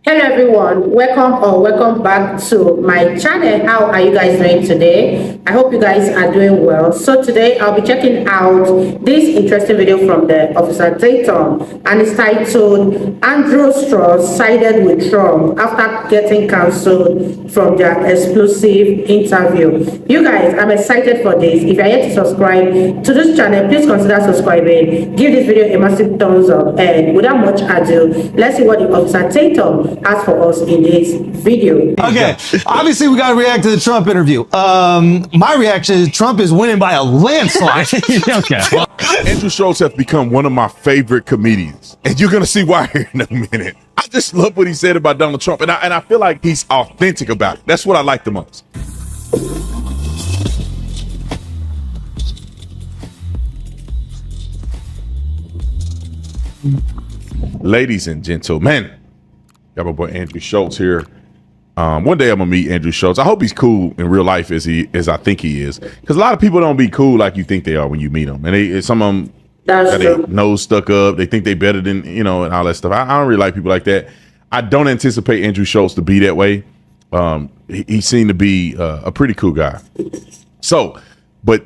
Hello everyone, welcome back to my channel. How are you guys doing today? I hope you guys are doing well. So today I'll be checking out this interesting video from the Officer Tatum, and it's titled Andrew Schulz sided with Trump after getting cancelled from their explosive interview. You guys, I'm excited for this. If you're yet to subscribe to this channel, please consider subscribing. Give this video a massive thumbs up, and without much ado, let's see what the Officer Tatum has for us in this video. Okay, obviously we got to react to the Trump interview. My reaction is Trump is winning by a landslide. Okay. Andrew Schulz has become one of my favorite comedians, and you're gonna see why here in a minute. I just love what he said about Donald Trump, and I feel like he's authentic about it. That's what I like the most. Ladies and gentlemen, got my boy Andrew Schulz here. One day I'm gonna meet Andrew Schulz. I hope he's cool in real life as I think he is, because a lot of people don't be cool like you think they are when you meet them, and some of them got their nose stuck up. They think they better than and all that stuff. I don't really like people like that. I don't anticipate Andrew Schulz to be that way. He seemed to be a pretty cool guy. So, but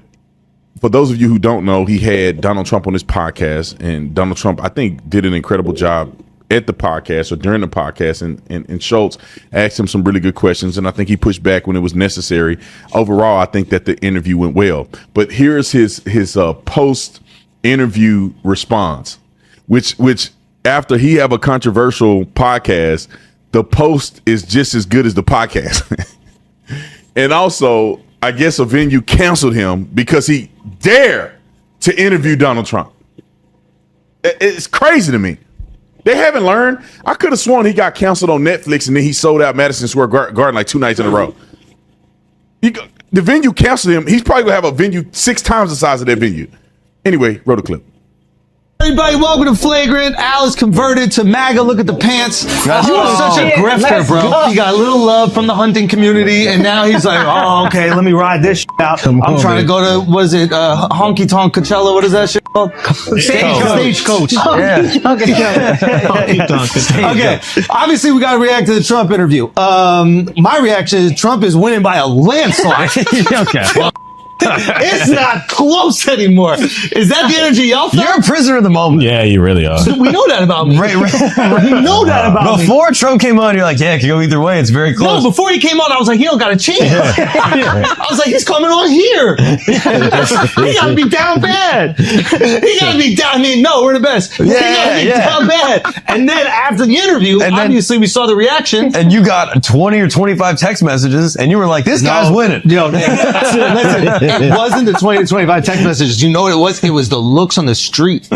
for those of you who don't know, he had Donald Trump on his podcast, and Donald Trump, I think, did an incredible job at the podcast or during the podcast, and Schulz asked him some really good questions, and I think he pushed back when it was necessary. Overall, I think that the interview went well. But here's his post interview response, which after he have a controversial podcast, the post is just as good as the podcast. And also, I guess a venue canceled him because he dared to interview Donald Trump. It's crazy to me. They haven't learned. I could have sworn he got canceled on Netflix and then he sold out Madison Square Garden like 2 nights in a row. The venue canceled him. He's probably going to have a venue 6 times the size of that venue. Anyway, roll the clip. Everybody, welcome to Flagrant. Al is converted to MAGA. Look at the pants. You are such a grifter, bro. He got a little love from the hunting community, and now he's like, oh, okay, let me ride this shit out. I'm trying to go to, what is it, Honky Tonk Coachella? What is that shit called? Stagecoach. Okay, obviously we got to react to the Trump interview. My reaction is Trump is winning by a landslide. Okay. It's not close anymore. Is that the energy y'all felt? You're a prisoner of the moment. Yeah, you really are. We know that about me. Right. We know that about me. Before Trump came on, you're like, yeah, it could go either way. It's very close. No, before he came on, I was like, he don't got a chance. I was like, he's coming on here. He got to be down bad. He got to be down. I mean, no, we're the best. He got to be down bad. And then after the interview, obviously we saw the reaction. And you got 20 or 25 text messages, and you were like, this guy's winning. Listen. It wasn't the 20 to 25 text messages. You know what it was? It was the looks on the street.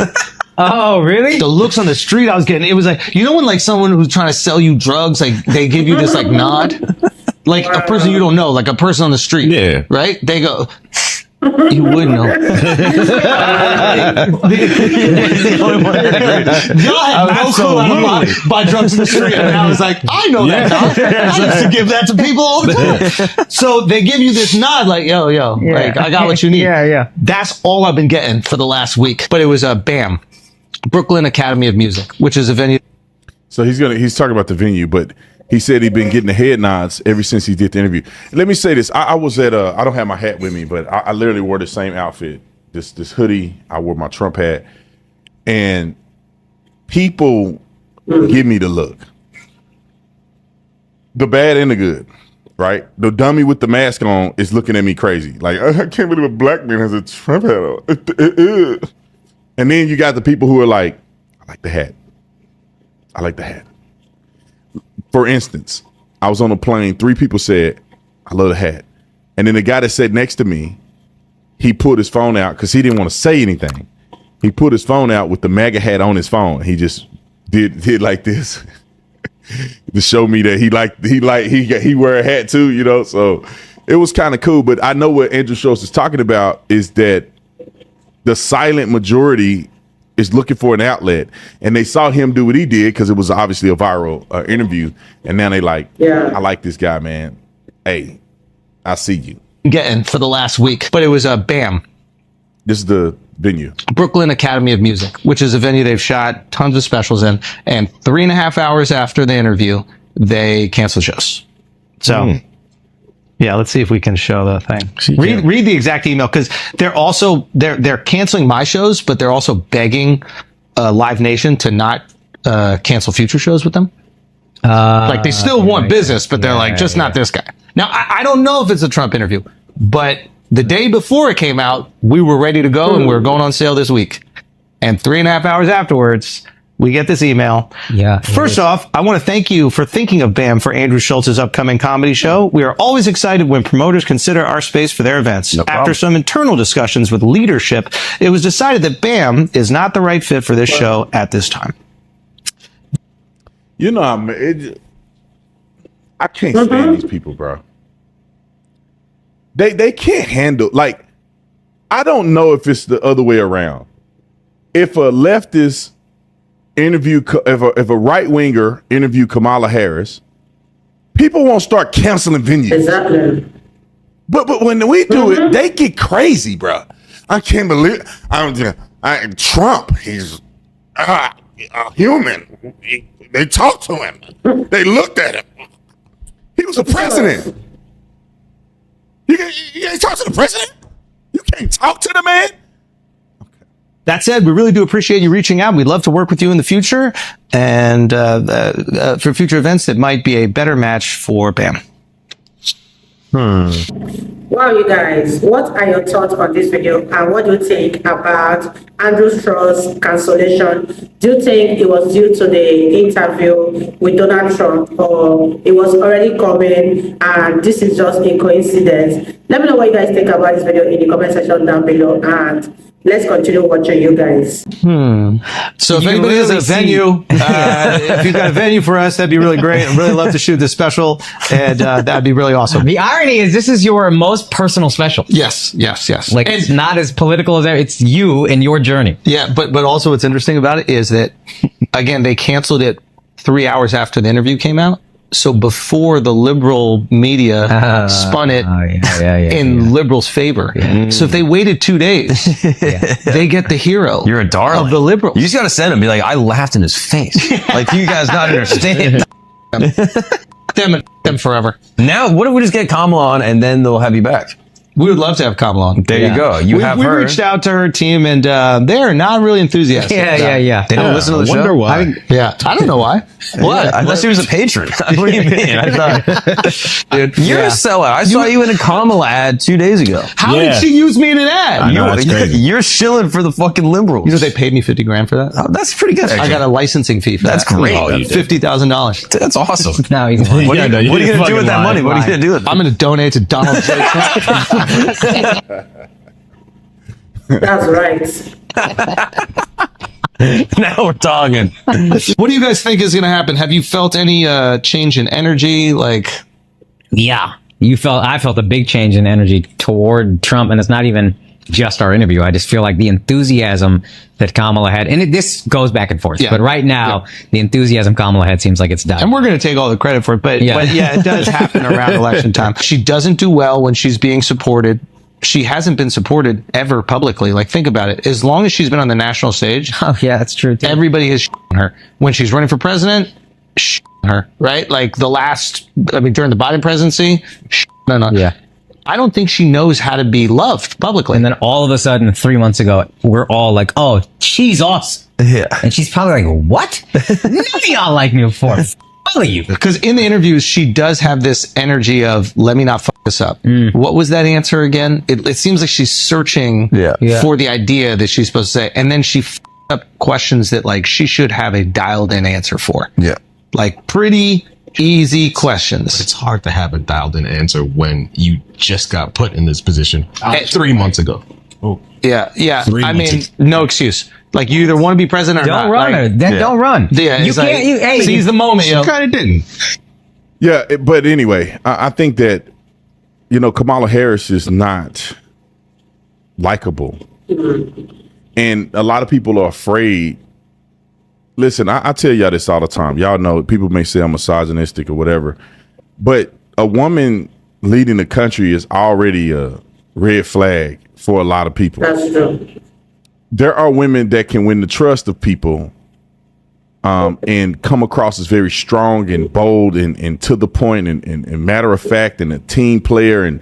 Oh, really? The looks on the street I was getting. It was like, you know when like someone who's trying to sell you drugs, like they give you this like nod? Like a person you don't know, like a person on the street. Yeah. Right? They go, you would know. Y'all had no clue how to buy drugs in the street. And I was like, I know that nod. I used to give that to people all the time. So they give you this nod like, yo, like I got what you need. Yeah. That's all I've been getting for the last week. But it was a BAM, Brooklyn Academy of Music, which is a venue. So he's talking about the venue, but he said he'd been getting the head nods ever since he did the interview. Let me say this. I was at I don't have my hat with me, but I literally wore the same outfit, this hoodie. I wore my Trump hat, and people give me the look. The bad and the good, right? The dummy with the mask on is looking at me crazy. Like, I can't believe a black man has a Trump hat on. And then you got the people who are like, I like the hat. I like the hat. For instance, I was on a plane. 3 people said, I love the hat. And then the guy that sat next to me, he pulled his phone out because he didn't want to say anything. He put his phone out with the MAGA hat on his phone. He just did like this to show me that he wear a hat too, So it was kind of cool. But I know what Andrew Schulz is talking about is that the silent majority is looking for an outlet, and they saw him do what he did because it was obviously a viral interview, and now they like, I like this guy, man. Hey, I see you. Getting for the last week, but it was a BAM. This is the venue? Brooklyn Academy of Music, which is a venue they've shot tons of specials in. And 3.5 hours after the interview, they canceled shows. So, yeah, let's see if we can show the thing. Read the exact email, because they're canceling my shows, but they're also begging Live Nation to not cancel future shows with them. Like they still want business, but they're like, just not this guy. Now, I don't know if it's a Trump interview, but the day before it came out, we were ready to go and we were going on sale this week. And 3.5 hours afterwards, we get this email. Yeah. First off, I want to thank you for thinking of BAM for Andrew Schultz's upcoming comedy show. We are always excited when promoters consider our space for their events. After some internal discussions with leadership, it was decided that BAM is not the right fit for this show at this time. You know, I can't stand these people, bro. They can't handle, like, I don't know if it's the other way around. If a leftist interview, if a right winger interview Kamala Harris, people won't start canceling venues. Exactly. But when we do it, they get crazy, bro. I can't believe Trump. He's a human. They talked to him. They looked at him. He was a president. You can't talk to the president? You can't talk to the man? That said, we really do appreciate you reaching out. We'd love to work with you in the future and for future events that might be a better match for BAM. Wow, you guys, what are your thoughts on this video and what do you think about Andrew Schultz's cancellation? Do you think it was due to the interview with Donald Trump, or it was already coming and this is just a coincidence? Let me know what you guys think about this video in the comment section down below, and let's continue watching, you guys. So if anybody has a venue, if you've got a venue for us, that'd be really great. I'd really love to shoot this special, and that'd be really awesome. The irony is this is your most personal special. Yes. Like, it's not as political as that. It's you and your journey. Yeah, but also what's interesting about it is that, again, they canceled it 3 hours after the interview came out. So before the liberal media spun it in liberals' favor. So if they waited 2 days, they get the hero. You're a darling of the liberals. You just got to send him, be like, I laughed in his face. Like, you guys not understand. them forever. Now, what if we just get Kamala on and then they'll have you back? We would love to have Kamala on. There you go. You have we her. reached out to her team, and they're not really enthusiastic. Yeah. They don't listen to the show? Wonder why. I don't know why. What? Unless he was a patron. What do you mean? I thought, dude, you're a sellout. I saw you in a Kamala ad 2 days ago. How did she use me in an ad? I know, that's crazy. You're shilling for the fucking liberals. You know they paid me $50,000 for that. Oh, that's pretty good. I got a licensing fee for That's that. great. Oh, you did. $50,000. That's awesome. Now he's What are you didn't going to do fucking with that lie. money? What are you going to do with it? I'm going to donate to Donald J. Trump. That's right. Now we're talking. What do you guys think is going to happen? Have you felt any change in energy? Like, Yeah. I felt a big change in energy toward Trump, and it's not even just our interview. I just feel like the enthusiasm that Kamala had, and this goes back and forth, but right now, the enthusiasm Kamala had seems like it's done. and we're going to take all the credit for it, but yeah, it does happen around election time. She doesn't do well when she's being supported. She hasn't been supported ever publicly. Like, think about it. As long as she's been on the national stage, Oh yeah, that's true too. everybody has on her. When she's running for president, on her, right? Like during the Biden presidency, on. Yeah. I don't think she knows how to be loved publicly. And then all of a sudden, 3 months ago, we're all like, "Oh, she's awesome," Yeah. and she's probably like, "What? None of y'all like me before." All of you. Because in the interviews, she does have this energy of, let me not fuck this up. What was that answer again? It seems like she's searching for the idea that she's supposed to say. And then she up questions that, like, she should have a dialed in answer for. Yeah. Like, pretty easy questions. It's hard to have a dialed in answer when you just got put in this position 3 months ago. Oh, Yeah. 3 I months mean, ago. no excuse. Like, you either want to be president or Don't not. run Like, her. Then don't run. Yeah, you it's can't. like, Hey, seize the moment, yo. kind of didn't. Yeah, but anyway, I think that, Kamala Harris is not likable. And a lot of people are afraid. Listen, I tell y'all this all the time. Y'all know people may say I'm misogynistic or whatever, but a woman leading the country is already a red flag for a lot of people. That's true. there are women that can win the trust of people and come across as very strong and bold and to the point and matter of fact and a team player and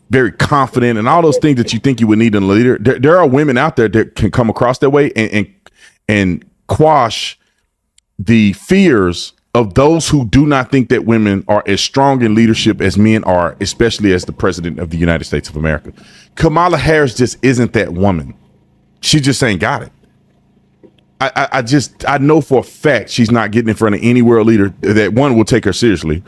very confident and all those things that you think you would need in a leader. There are women out there that can come across that way and quash the fears of those who do not think that women are as strong in leadership as men are, especially as the president of the United States of America. Kamala Harris just isn't that woman. She just ain't got it. I know for a fact she's not getting in front of any world leader that, one, will take her seriously,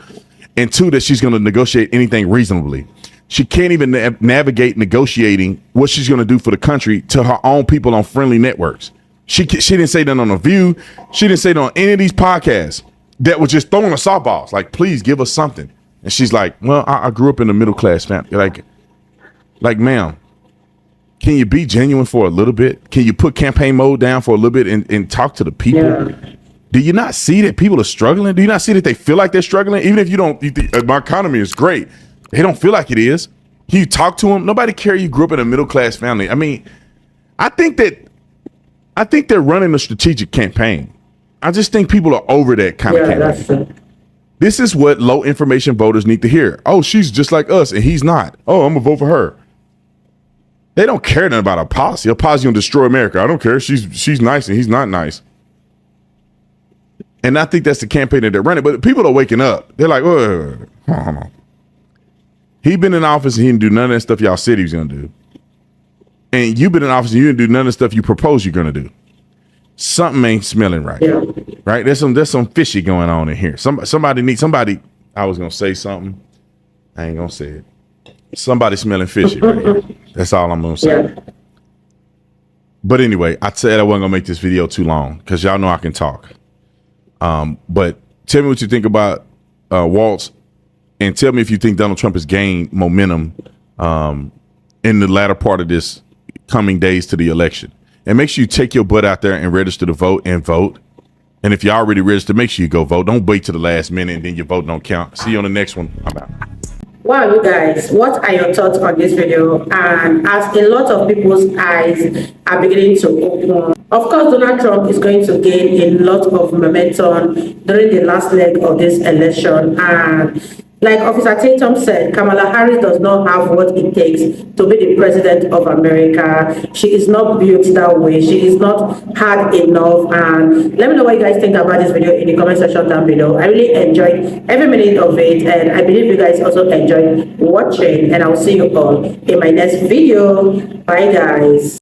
and two, that she's going to negotiate anything reasonably. She can't even navigate negotiating what she's going to do for the country to her own people on friendly networks. She didn't say that on The View. She didn't say that on any of these podcasts that was just throwing her softballs, like, please give us something. And she's like, well, I grew up in a middle class family. Like, ma'am, can you be genuine for a little bit? Can you put campaign mode down for a little bit and talk to the people? Yeah. Do you not see that people are struggling? Do you not see that they feel like they're struggling? Even if you think my economy is great, they don't feel like it is. Can you talk to them? Nobody cares you grew up in a middle class family. I mean, I think they're running a strategic campaign. I just think people are over that kind of campaign. This is what low information voters need to hear. Oh, she's just like us and he's not. Oh, I'm gonna vote for her. They don't care nothing about our policy. Our policy gonna destroy America. I don't care. She's nice and he's not nice. And I think that's the campaign that they're running. But people are waking up. They're like, oh, hold on. He been in office and he didn't do none of that stuff y'all said he was gonna do. And you've been in office and you didn't do none of the stuff you proposed you're gonna do. Something ain't smelling right. Yeah. Right? There's some fishy going on in here. Somebody. I was gonna say something. I ain't gonna say it. Somebody smelling fishy right here. That's all I'm gonna say. Yeah. But anyway, I said I wasn't gonna make this video too long because y'all know I can talk. But tell me what you think about Waltz, and tell me if you think Donald Trump has gained momentum in the latter part of this coming days to the election. And make sure you take your butt out there and register to vote and vote. And if you already registered, make sure you go vote. Don't wait to the last minute and then your vote don't count. See you on the next one. I'm out. Wow, you guys, what are your thoughts on this video? And as a lot of people's eyes are beginning to open, of course, Donald Trump is going to gain a lot of momentum during the last leg of this election. And like Officer Tatum said, Kamala Harris does not have what it takes to be the president of America. She is not built that way. She is not hard enough. And let me know what you guys think about this video in the comment section down below. I really enjoyed every minute of it, and I believe you guys also enjoyed watching. And I will see you all in my next video. Bye, guys.